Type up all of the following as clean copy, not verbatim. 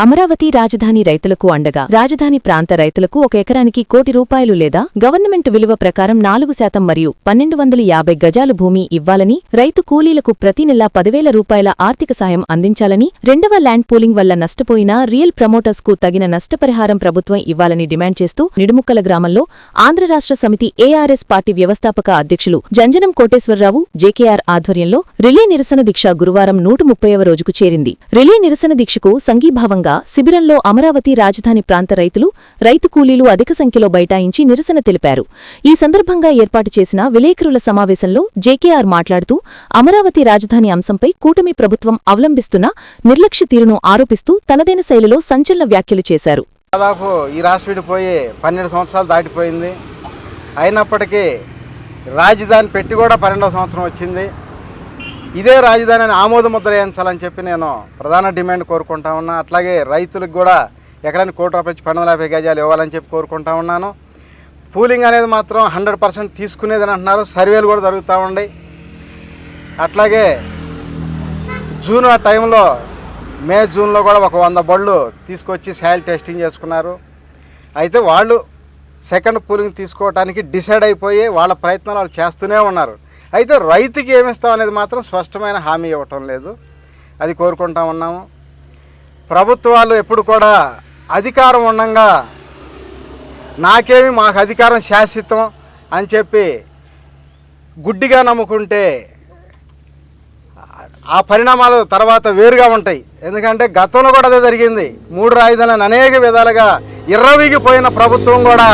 అమరావతి రాజధాని రైతులకు అండగా రాజధాని ప్రాంత రైతులకు 1 ఎకరానికి ₹1 కోటి లేదా గవర్నమెంట్ విలువ ప్రకారం 4% మరియు 1250 గజాలు భూమి ఇవ్వాలని, రైతు కూలీలకు ప్రతి నెలా ₹10,000 ఆర్థిక సాయం అందించాలని, రెండవ ల్యాండ్ పూలింగ్ వల్ల నష్టపోయిన రియల్ ప్రమోటర్స్ కు తగిన నష్టపరిహారం ప్రభుత్వం ఇవ్వాలని డిమాండ్ చేస్తూ నిడుముక్కల గ్రామంలో ఆంధ్ర రాష్ట్ర సమితి ఏఆర్ఎస్ పార్టీ వ్యవస్థాపక అధ్యక్షులు జంజనం కోటేశ్వరరావు జేకేఆర్ ఆధ్వర్యంలో రిలే నిరసన దీక్ష గురువారం 130వ రోజుకు చేరింది. రిలే నిరసన దీక్షకు సంఘీభావంగా శిబిరంలో అమరావతి రాజధాని ప్రాంత రైతు కూలీలు అధిక సంఖ్యలో బైఠాయించి నిరసన తెలిపారు. ఈ సందర్భంగా ఏర్పాటు చేసిన విలేకరుల సమావేశంలో జేకేఆర్ మాట్లాడుతూ అమరావతి రాజధాని అంశంపై కూటమి ప్రభుత్వం అవలంబిస్తున్న నిర్లక్ష్య తీరును ఆరోపిస్తూ తనదైన శైలిలో సంచలన వ్యాఖ్యలు చేశారు. దాదాపు ఈ రాష్ట్రం విడిపోయి 12 సంవత్సరాలు దాటిపోయింది. అయినప్పటికీ రాజధాని పెట్టి కూడా 12వ సంవత్సరం వచ్చింది. ఇదే రాజధానిని ఆమోద ముద్ర వేయించాలని చెప్పి నేను ప్రధాన డిమాండ్ కోరుకుంటా ఉన్నా. అట్లాగే రైతులకు కూడా ఎకరానికి ₹1 కోటి 1250 గజాలు ఇవ్వాలని చెప్పి కోరుకుంటా ఉన్నాను. పూలింగ్ అనేది మాత్రం 100% తీసుకునేదని అంటున్నారు. సర్వేలు కూడా జరుగుతూ ఉన్నాయి. అట్లాగే జూన్ ఆ టైంలో మే జూన్లో కూడా ఒక 100 బళ్ళు తీసుకొచ్చి సాయిల్ టెస్టింగ్ చేసుకున్నారు. అయితే వాళ్ళు సెకండ్ పూలింగ్ తీసుకోవడానికి డిసైడ్ అయిపోయి వాళ్ళ ప్రయత్నాలు వాళ్ళు చేస్తూనే ఉన్నారు. అయితే రైతుకి ఏమిస్తాం అనేది మాత్రం స్పష్టమైన హామీ ఇవ్వటం లేదు. అది కోరుకుంటా ఉన్నాము. ప్రభుత్వాలు ఎప్పుడు కూడా అధికారం ఉండగా మాకు అధికారం శాశ్వతం అని చెప్పి గుడ్డిగా నమ్ముకుంటే ఆ పరిణామాలు తర్వాత వేరుగా ఉంటాయి. ఎందుకంటే గతంలో కూడా అదే జరిగింది. 3 రాజధానులను అనేక విధాలుగా ఇర్రవీగిపోయిన ప్రభుత్వం కూడా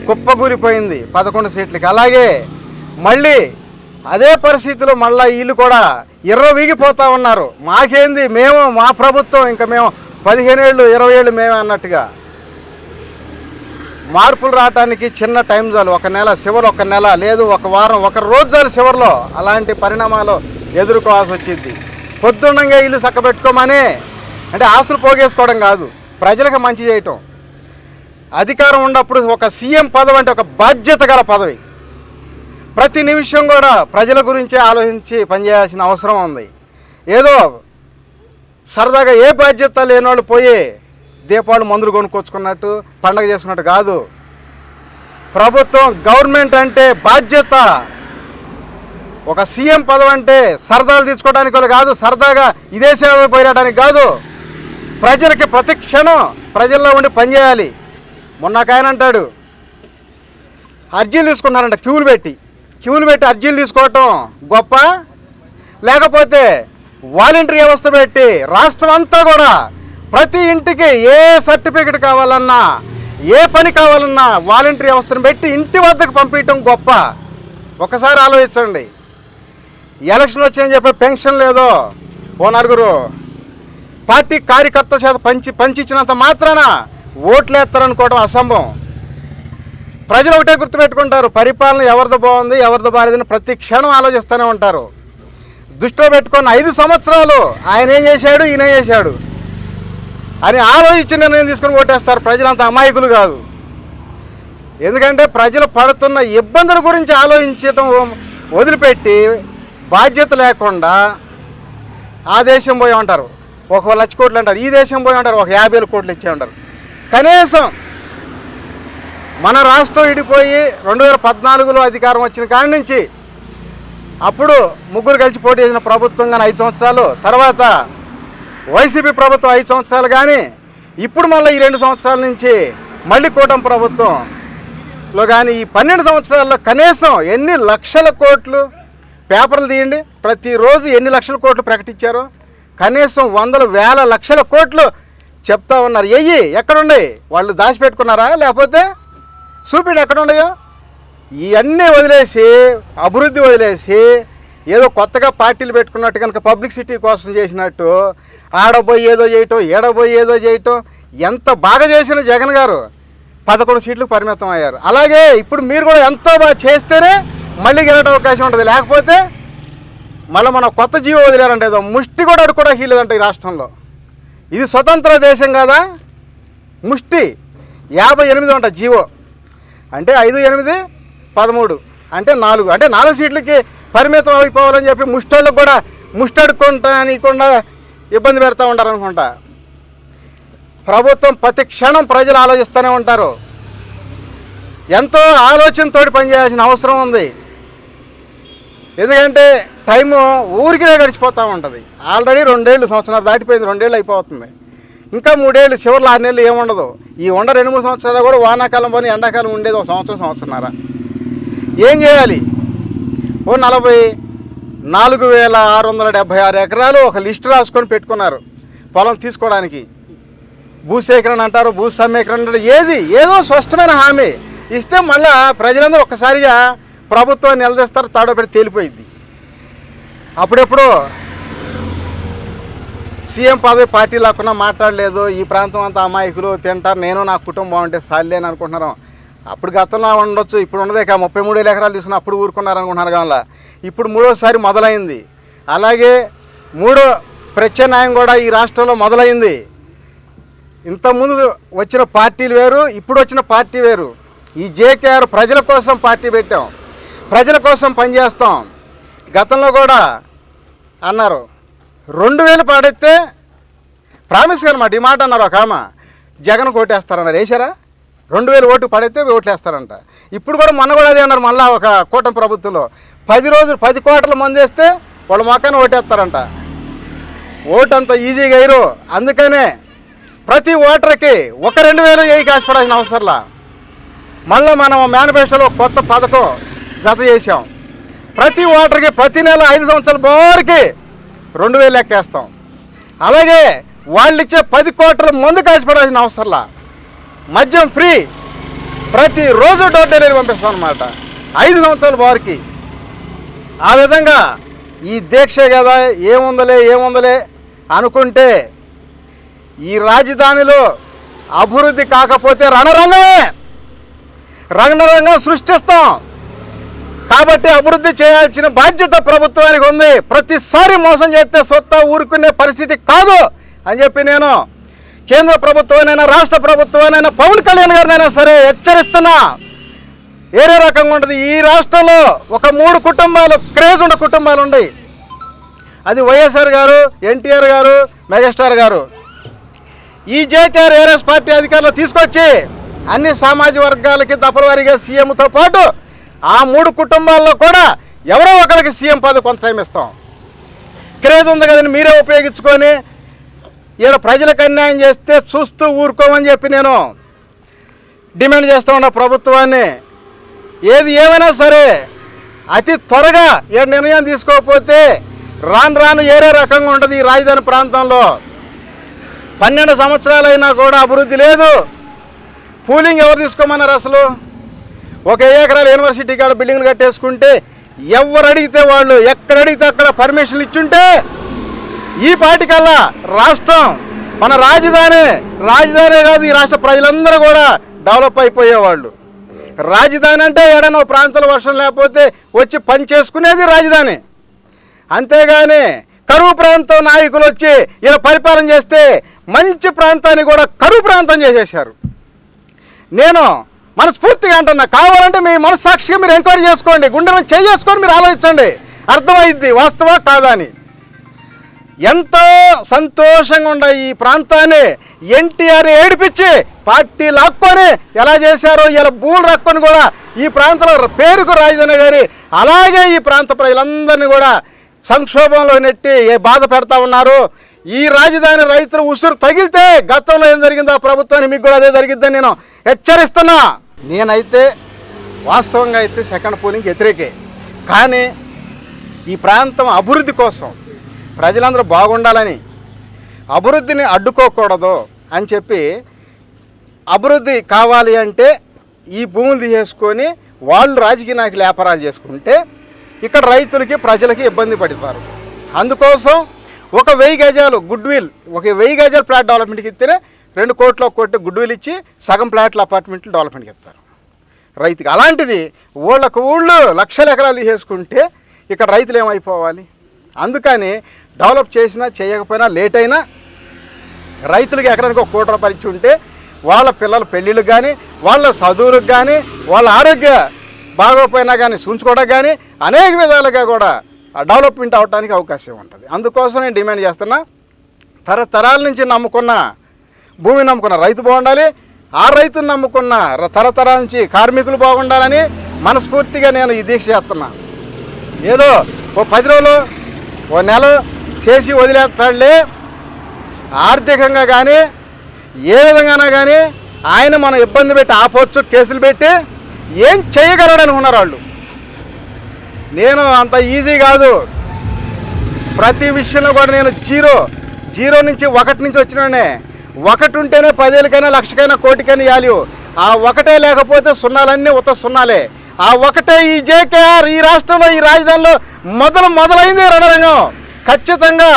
కుప్పకూలిపోయింది 11 సీట్లకి. అలాగే మళ్ళీ అదే పరిస్థితిలో మళ్ళీ వీళ్ళు కూడా ఇర్రవీగిపోతూ ఉన్నారు. మాకేంది, మేము మా ప్రభుత్వం, ఇంకా మేము 15 ఏళ్ళు 20 ఏళ్ళు మేమే అన్నట్టుగా. మార్పులు రావడానికి చిన్న టైం చాలు, 1 నెల చివరి, 1 నెల లేదు 1 వారం, 1 రోజు చాలు చివరిలో అలాంటి పరిణామాలు ఎదుర్కోవాల్సి వచ్చింది. పొద్దున్నంగా ఇల్లు చక్కబెట్టుకోమని అంటే ఆస్తులు పోగేసుకోవడం కాదు, ప్రజలకు మంచి చేయటం. అధికారం ఉన్నప్పుడు ఒక సీఎం పదవి అంటే ఒక బాధ్యత గల పదవి. ప్రతి నిమిషం కూడా ప్రజల గురించే ఆలోచించి పనిచేయాల్సిన అవసరం ఉంది. ఏదో సరదాగా ఏ బాధ్యత లేని వాళ్ళు పోయి దీపావళి మందులు కొనుక్కొచ్చుకున్నట్టు పండగ చేసుకున్నట్టు కాదు. ప్రభుత్వం గవర్నమెంట్ అంటే బాధ్యత. ఒక సీఎం పదవి అంటే సరదాలు తీసుకోవడానికి వాళ్ళు కాదు, సరదాగా ఇదే సేవ పోయడానికి కాదు. ప్రజలకి ప్రతి క్షణం ప్రజల్లో ఉండి పనిచేయాలి. మొన్న ఆయన అంటాడు అర్జీలు తీసుకున్నారంట, క్యూలు పెట్టి అర్జీలు తీసుకోవటం గొప్ప, లేకపోతే వాలంటరీ వ్యవస్థ పెట్టి రాష్ట్రం అంతా కూడా ప్రతి ఇంటికి ఏ సర్టిఫికెట్ కావాలన్నా ఏ పని కావాలన్నా వాలంటరీ వ్యవస్థను పెట్టి ఇంటి వద్దకు పంపించడం గొప్ప. ఒకసారి ఆలోచించండి. ఎలక్షన్ వచ్చాయని చెప్పి పెన్షన్ లేదో ఓ 4 పార్టీ కార్యకర్త చేత పంచిచ్చినంత మాత్రాన ఓట్లేస్తారనుకోవడం అసంభవం. ప్రజలు ఒకటే గుర్తుపెట్టుకుంటారు, పరిపాలన ఎవరిది బాగుంది ఎవరిది బాలేదని ప్రతి క్షణం ఆలోచిస్తూనే ఉంటారు. దృష్టిలో పెట్టుకున్న 5 సంవత్సరాలు ఆయన ఏం చేశాడు ఈయన ఏం చేశాడు అని ఆలోచించి నిర్ణయం తీసుకొని ఓటేస్తారు. ప్రజలంత అమాయకులు కాదు. ఎందుకంటే ప్రజలు పడుతున్న ఇబ్బందుల గురించి ఆలోచించడం వదిలిపెట్టి బాధ్యత లేకుండా ఆ దేశం పోయి ఉంటారు, 1 లక్ష కోట్లు అంటారు, ఈ దేశం పోయి ఉంటారు 50,000 కోట్లు ఇచ్చే ఉంటారు. కనీసం మన రాష్ట్రం విడిపోయి 2014లో అధికారం వచ్చిన కాడి నుంచి అప్పుడు 3 కలిసి పోటీ చేసిన ప్రభుత్వం కానీ 5 సంవత్సరాలు, తర్వాత వైసీపీ ప్రభుత్వం 5 సంవత్సరాలు, కానీ ఇప్పుడు మళ్ళీ ఈ 2 సంవత్సరాల నుంచి మళ్ళీ కూటమి ప్రభుత్వంలో కానీ ఈ 12 సంవత్సరాల్లో కనీసం ఎన్ని లక్షల కోట్లు పేపర్లు తీయండి, ప్రతిరోజు ఎన్ని లక్షల కోట్లు ప్రకటించారో, కనీసం వందల వేల లక్షల కోట్లు చెప్తా ఉన్నారు. ఎక్కడుండే వాళ్ళు దాచిపెట్టుకున్నారా, లేకపోతే చూపిండి ఎక్కడున్నాయో. ఇవన్నీ వదిలేసి అభివృద్ధి వదిలేసి ఏదో కొత్తగా పార్టీలు పెట్టుకున్నట్టు కనుక పబ్లిసిటీ కోసం చేసినట్టు ఆడబోయి ఏదో చేయటం ఏడబోయి ఏదో చేయటం. ఎంత బాగా చేసిన జగన్ గారు 11 సీట్లకు పరిమితం అయ్యారు. అలాగే ఇప్పుడు మీరు కూడా ఎంతో బాగా చేస్తేనే మళ్ళీ గెలవడం అవకాశం ఉంటుంది. లేకపోతే మళ్ళీ మన కొత్త జీవో వదిలేరంటే ఏదో ముష్టి కూడా అడుక్కోవడం హీలేదంట ఈ రాష్ట్రంలో. ఇది స్వతంత్ర దేశం కదా. ముష్టి 58 అంట జీవో, అంటే 5, 8, 13 అంటే 4, అంటే 4 సీట్లకి పరిమితం అయిపోవాలని చెప్పి ముష్టోళ్ళకు కూడా ముష్టడుకుంటా నీకుండా ఇబ్బంది పెడతా ఉంటారు అనుకుంటా. ప్రభుత్వం ప్రతి క్షణం ప్రజలు ఆలోచిస్తూనే ఉంటారు. ఎంతో ఆలోచనతోటి పనిచేయాల్సిన అవసరం ఉంది. ఎందుకంటే టైము ఊరికే గడిచిపోతూ ఉంటుంది. ఆల్రెడీ 2 ఏళ్ళు సంవత్సరాలు దాటిపోయింది, 2 ఏళ్ళు అయిపోతుంది. ఇంకా 3 ఏళ్ళు, చివరిలో 6 నెలలు ఏముండదు. ఈ 2-3 సంవత్సరాలు కూడా వానాకాలం పని ఎండాకాలం ఉండేది 1 సంవత్సరం, సంవత్సరన్నర. ఏం చేయాలి? ఓ 44,676 ఎకరాలు ఒక లిస్టు రాసుకొని పెట్టుకున్నారు పొలం తీసుకోవడానికి. భూసేకరణ అంటారు, భూ సమీకరణ అంటారు, ఏదో స్పష్టమైన హామీ ఇస్తే మళ్ళా ప్రజలందరూ ఒక్కసారిగా ప్రభుత్వాన్ని నిలదీస్తారు, తాడో పెట్టి తేలిపోయింది. అప్పుడెప్పుడు సీఎం పదవి పార్టీ లేకుండా మాట్లాడలేదు, ఈ ప్రాంతం అంతా అమాయకులు తింటారు, నేను నా కుటుంబం బాగుంటే సాలే అని అనుకుంటున్నారు. అప్పుడు గతంలో ఉండొచ్చు, ఇప్పుడు ఉండదే. 33,000 ఎకరాలు తీసుకుని అప్పుడు ఊరుకున్నారు అనుకుంటున్నారు. కావాల ఇప్పుడు 3వసారి మొదలైంది. అలాగే 3వ ప్రత్యామ్నాయం కూడా ఈ రాష్ట్రంలో మొదలైంది. ఇంతకుముందు వచ్చిన పార్టీలు వేరు, ఇప్పుడు వచ్చిన పార్టీ వేరు. ఈ జేకేఆర్ ప్రజల కోసం పార్టీ పెట్టాం, ప్రజల కోసం పనిచేస్తాం. గతంలో కూడా అన్నారు 2,000 పాడైతే ప్రామిస్ అనమాట. ఈ మాట అన్నారు ఒక ఆమె, జగన్ ఓటేస్తారన్నారు. వేసారా? 2,000 ఓటు పడితే ఓట్లు వేస్తారంట. ఇప్పుడు కూడా మొన్న కూడా అదే అన్నారు. మళ్ళీ ఒక కూటమి ప్రభుత్వంలో 10 రోజులు 10 కోట్ల మంది వేస్తే వాళ్ళ మొక్కని ఓటేస్తారంట. ఓటు అంత ఈజీగా అయ్యారు. అందుకనే ప్రతి ఓటర్కి 2,000 వేయి కాసిపడాల్సిన అవసరంలా. మళ్ళీ మనం మేనిఫెస్టోలో కొత్త పథకం జత చేసాం. ప్రతి ఓటర్కి ప్రతి నెల 5 సంవత్సరాల బోరికి 2,000 లెక్కేస్తాం. అలాగే వాళ్ళు ఇచ్చే 10 కోట్ల మందు కాసిపడాల్సిన అవసరంలా. మద్యం ఫ్రీ, ప్రతిరోజు డోర్ డెలివరీ పంపిస్తాం అన్నమాట 5 సంవత్సరాల బారికి. ఆ విధంగా ఈ దీక్ష కదా ఏముందలే అనుకుంటే ఈ రాజధానిలో అభివృద్ధి కాకపోతే రణరంగం సృష్టిస్తాం. కాబట్టి అభివృద్ధి చేయాల్సిన బాధ్యత ప్రభుత్వానికి ఉంది. ప్రతిసారి మోసం చేస్తే సొత్తా ఊరుకునే పరిస్థితి కాదు అని చెప్పి నేను కేంద్ర ప్రభుత్వానైనా రాష్ట్ర ప్రభుత్వానైనా పవన్ కళ్యాణ్ గారినైనా సరే హెచ్చరిస్తున్నా. ఏరే రకంగా ఉంటుంది ఈ రాష్ట్రంలో. ఒక 3 కుటుంబాలు, క్రేజ్ ఉన్న కుటుంబాలు ఉన్నాయి. అది వైఎస్ఆర్ గారు, ఎన్టీఆర్ గారు, మెగాస్టార్ గారు. ఈ జేకేఆర్ ఏఆర్ఎస్ పార్టీ అధికారులు తీసుకొచ్చి అన్ని సామాజిక వర్గాలకి దఫలవారీగా సీఎంతో పాటు ఆ 3 కుటుంబాల్లో కూడా ఎవరో ఒకరికి సీఎం పదవి కొంత టైం ఇస్తాం. క్రేజ్ ఉంది కదండి, మీరే ఉపయోగించుకొని ఈడ ప్రజలకు అన్యాయం చేస్తే చూస్తూ ఊరుకోమని చెప్పి నేను డిమాండ్ చేస్తూ ఉన్నా ప్రభుత్వాన్ని. ఏది ఏమైనా సరే అతి త్వరగా ఏ నిర్ణయం తీసుకోకపోతే రాను ఏరే రకంగా ఉంటుంది ఈ రాజధాని ప్రాంతంలో. 12 సంవత్సరాలైనా కూడా అభివృద్ధి లేదు. పూలింగ్ ఎవరు తీసుకోమన్నారు? అసలు 1 ఎకరాల యూనివర్సిటీ కాడ బిల్డింగ్లు కట్టేసుకుంటే ఎవరు అడిగితే వాళ్ళు, ఎక్కడ అడిగితే అక్కడ పర్మిషన్లు ఇచ్చుంటే ఈ పాటికల్లా రాష్ట్రం, మన రాజధానే కాదు ఈ రాష్ట్ర ప్రజలందరూ కూడా డెవలప్ అయిపోయేవాళ్ళు. రాజధాని అంటే ఏడైనా ప్రాంతాల వర్షం లేకపోతే వచ్చి పని చేసుకునేది రాజధాని. అంతేగాని కరువు ప్రాంతం నాయకులు వచ్చి ఇలా పరిపాలన చేస్తే మంచి ప్రాంతాన్ని కూడా కరువు ప్రాంతం చేసేశారు. నేను మనస్ఫూర్తిగా అంటున్నా, కావాలంటే మీ మనస్సాక్షిగా మీరు ఎంక్వైరీ చేసుకోండి, గుండెలను చేసుకొని మీరు ఆలోచించండి, అర్థమైద్ది వాస్తవా కాదా అని. ఎంతో సంతోషంగా ఉండే ఈ ప్రాంతాన్ని ఎన్టీఆర్ ఏడిపించి పార్టీ లాక్కొని ఎలా చేశారో ఇలా భూములు రక్కొని కూడా ఈ ప్రాంతంలో పేరుకు రాజధాని గారి అలాగే ఈ ప్రాంత ప్రజలందరినీ కూడా సంక్షోభంలో నెట్టి బాధ పెడతా ఉన్నారు. ఈ రాజధాని రైతులు ఉసురు తగిలితే గతంలో ఏం జరిగిందో ఆ ప్రభుత్వాన్ని మీకు కూడా అదే జరిగిద్దని నేను హెచ్చరిస్తున్నా. నేనైతే వాస్తవంగా అయితే సెకండ్ పోలింగ్ వ్యతిరేకే. కానీ ఈ ప్రాంతం అభివృద్ధి కోసం ప్రజలందరూ బాగుండాలని, అభివృద్ధిని అడ్డుకోకూడదు అని చెప్పి, అభివృద్ధి కావాలి అంటే ఈ భూములు తీసేసుకొని వాళ్ళు రాజకీయ నాయకులు వ్యాపారాలు చేసుకుంటే ఇక్కడ రైతులకి ప్రజలకి ఇబ్బంది పడతారు. అందుకోసం 1,000 గజాలు గుడ్విల్, 1,000 గజాలు ప్లాట్ డెవలప్మెంట్కి ఇస్తేనే 2 కోట్ల 1 కోటి గుడ్విల్ ఇచ్చి సగం ప్లాట్లు అపార్ట్మెంట్లు డెవలప్మెంట్కి ఇస్తారు రైతుకి. అలాంటిది ఊళ్ళు లక్షల ఎకరాలు తీసేసుకుంటే ఇక్కడ రైతులు ఏమైపోవాలి? అందుకని డెవలప్ చేసినా చేయకపోయినా లేట్ అయినా రైతులకి ఎకరానికి 1 కోటి రూపాయలు ఇచ్చి ఉంటే వాళ్ళ పిల్లల పెళ్ళిళ్ళకి కానీ, వాళ్ళ చదువులకు కానీ, వాళ్ళ ఆరోగ్య బాగోపోయినా కానీ చూంచుకోవడం కానీ అనేక విధాలుగా కూడా డెవలప్మెంట్ అవడానికి అవకాశం ఉంటుంది. అందుకోసం నేను డిమాండ్ చేస్తున్నా, తరతరాల నుంచి నమ్ముకున్న భూమిని నమ్ముకున్న రైతు బాగుండాలి, ఆ రైతును నమ్ముకున్న తరతరాల నుంచి కార్మికులు బాగుండాలని మనస్ఫూర్తిగా నేను ఈ దీక్ష చేస్తున్నా. ఏదో ఓ 10 రోజులు ఓ నెల చేసి వదిలేస్తాడులే, ఆర్థికంగా కానీ ఏ విధంగానా కానీ ఆయన మనం ఇబ్బంది పెట్టి ఆపవచ్చు, కేసులు పెట్టి ఏం చేయగలడు అనుకున్నారు వాళ్ళు. నేను అంత ఈజీ కాదు. ప్రతి విషయంలో కూడా నేను జీరో నుంచి 1 నుంచి వచ్చినానే. 1 ఉంటేనే 10,000కైనా 1,00,000కైనా కోటికైనా వాల్యూ. ఆ 1 లేకపోతే సున్నాలన్నీ ఉత్త సున్నాలే. ఆ 1 ఈ జేకేఆర్ ఈ రాష్ట్రంలో ఈ రాజధానిలో మొదలైంది రణరంగం. ఖచ్చితంగా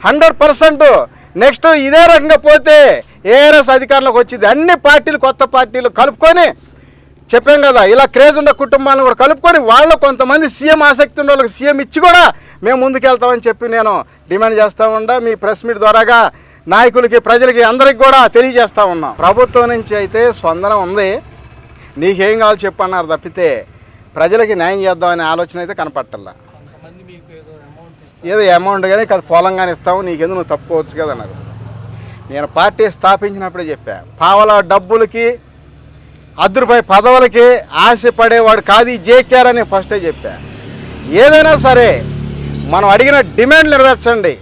100%. నెక్స్ట్ ఇదే రకంగా పోతే ఏఆర్ఎస్ అధికారంలోకి వచ్చింది. అన్ని పార్టీలు కొత్త పార్టీలు కలుపుకొని చెప్పాం కదా, ఇలా క్రేజ్ ఉన్న కుటుంబాలను కూడా కలుపుకొని వాళ్ళు కొంతమంది సీఎం ఆసక్తి ఉన్న వాళ్ళకి సీఎం ఇచ్చి కూడా మేము ముందుకెళ్తామని చెప్పి నేను డిమాండ్ చేస్తూ ఉండా. మీ ప్రెస్ మీట్ ద్వారాగా నాయకులకి ప్రజలకి అందరికి కూడా తెలియజేస్తూ ఉన్నాం. ప్రభుత్వం నుంచి అయితే స్పందన ఉంది, నీకేం కావాలో చెప్పన్నారు తప్పితే ప్రజలకి న్యాయం చేద్దామనే ఆలోచన అయితే కనపట్టల్లా. ఏదో అమౌంట్ కానీ కదా పొలం కానీ ఇస్తాము, నీకెందుకు నువ్వు తప్పుకోవచ్చు కదా అన్నారు. నేను పార్టీ స్థాపించినప్పుడే చెప్పా, పావల డబ్బులకి ₹10 పదవులకి ఆశపడేవాడు కాదు ఈ జేకేఆర్ అని ఫస్టే చెప్పా. ఏదైనా సరే మనం అడిగిన డిమాండ్ నెరవేర్చండి,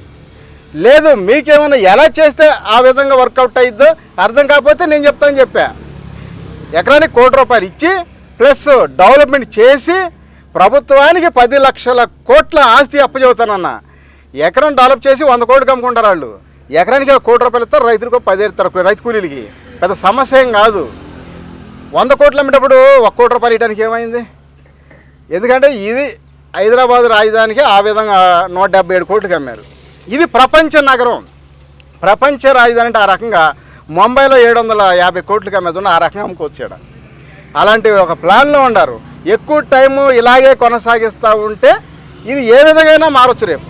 లేదు మీకేమైనా ఎలా చేస్తే ఆ విధంగా వర్కౌట్ అయిద్దో అర్థం కాకపోతే నేను చెప్తానని చెప్పా. ఎకరానికి ₹1,00,000 ఇచ్చి ప్లస్ డెవలప్మెంట్ చేసి ప్రభుత్వానికి 10 లక్షల కోట్ల ఆస్తి అప్పచెబుతానన్నా. ఎకరం డెవలప్ చేసి 100 కోట్లు అమ్ముకుంటారు వాళ్ళు. ఎకరానికి ₹1,00,000 ఇస్తారు, రైతులకు 10 ఇస్తారు, రైతు కూలీలకి పెద్ద సమస్య ఏం కాదు. 100 కోట్లు అమ్మేటప్పుడు ₹1,00,000 ఇవ్వడానికి ఏమైంది? ఎందుకంటే ఇది హైదరాబాద్ రాజధానికి ఆ విధంగా 177 కోట్లకి అమ్మారు. ఇది ప్రపంచ నగరం, ప్రపంచ రాజధాని అంటే ఆ రకంగా ముంబైలో 750 కోట్లకి అమ్మేది, ఆ రకంగా అమ్ముకొచ్చాడు. అలాంటి ఒక ప్లాన్లో ఉన్నారు. ఎక్కువ టైము ఇలాగే కొనసాగిస్తూ ఉంటే ఇది ఏ విధంగా మారొచ్చు రేపు.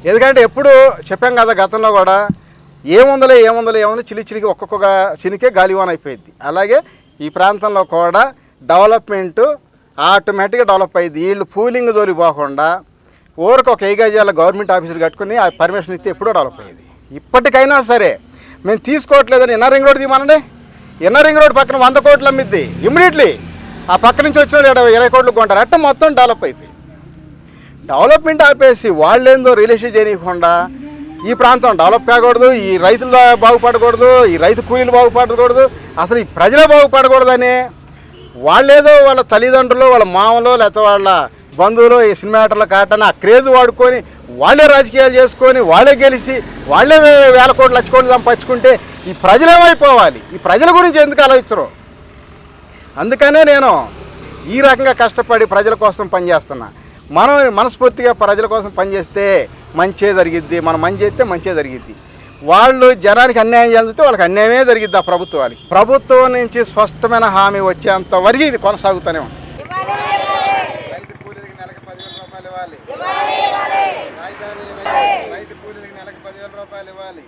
ఎందుకంటే ఎప్పుడు చెప్పాం కదా గతంలో కూడా, ఏముందలే చిలికి ఒక్కొక్క చినికే గాలివాన్ అయిపోయింది. అలాగే ఈ ప్రాంతంలో కూడా డెవలప్మెంటు ఆటోమేటిక్గా డెవలప్ అయ్యింది. వీళ్ళు పూలింగ్ జోలికి పోకుండా ఊరికి ఒక 5 గజాల గవర్నమెంట్ ఆఫీసులు కట్టుకుని ఆ పర్మిషన్ ఇస్తే ఎప్పుడో డెవలప్ అయ్యేది. ఇప్పటికైనా సరే మేము తీసుకోవట్లేదని ఇన్నర్ రింగ్ రోడ్ తీయమనండి. ఇన్నర్ రింగ్ రోడ్ పక్కన 100 కోట్లు అమ్మిద్ది ఇమ్మీడియట్లీ. ఆ పక్క నుంచి వచ్చిన 20 కోట్లు కొంటారు. అట్ట మొత్తం డెవలప్ అయిపోయింది. డెవలప్మెంట్ ఆపేసి వాళ్ళేందో రిలేషన్ చేయకుండా ఈ ప్రాంతం డెవలప్ కాకూడదు, ఈ రైతులు బాగుపడకూడదు, ఈ రైతు కూలీలు బాగుపడకూడదు, అసలు ఈ ప్రజలే బాగుపడకూడదని వాళ్ళేదో వాళ్ళ తల్లిదండ్రులు వాళ్ళ మామలో లేకపోతే వాళ్ళ బంధువులు ఈ సినిమాటర్ల కాటని ఆ క్రేజ్ వాడుకొని వాళ్ళే రాజకీయాలు చేసుకొని వాళ్ళే గెలిచి వాళ్ళే 1,000 కోట్లు 1,00,000 కోట్లు సంపాదించుకుంటే ఈ ప్రజలేమైపోవాలి? ఈ ప్రజల గురించి ఎందుకు ఆలోచించరు? అందుకనే నేను ఈ రకంగా కష్టపడి ప్రజల కోసం పనిచేస్తున్నా. మనం మనస్ఫూర్తిగా ప్రజల కోసం పనిచేస్తే మంచే జరిగిద్ది, మనం మంచి చేస్తే మంచే జరిగిద్ది. వాళ్ళు జనానికి అన్యాయం చేస్తే వాళ్ళకి అన్యాయమే జరిగిద్ది. ఆ ప్రభుత్వం నుంచి స్పష్టమైన హామీ వచ్చేంత వరకు ఇది కొనసాగుతూనే ఉంది. రైతు కూలీలకి నెలకు ₹10,000 ఇవ్వాలి, రైతు కూలీలకి నెలకు ₹10,000 ఇవ్వాలి.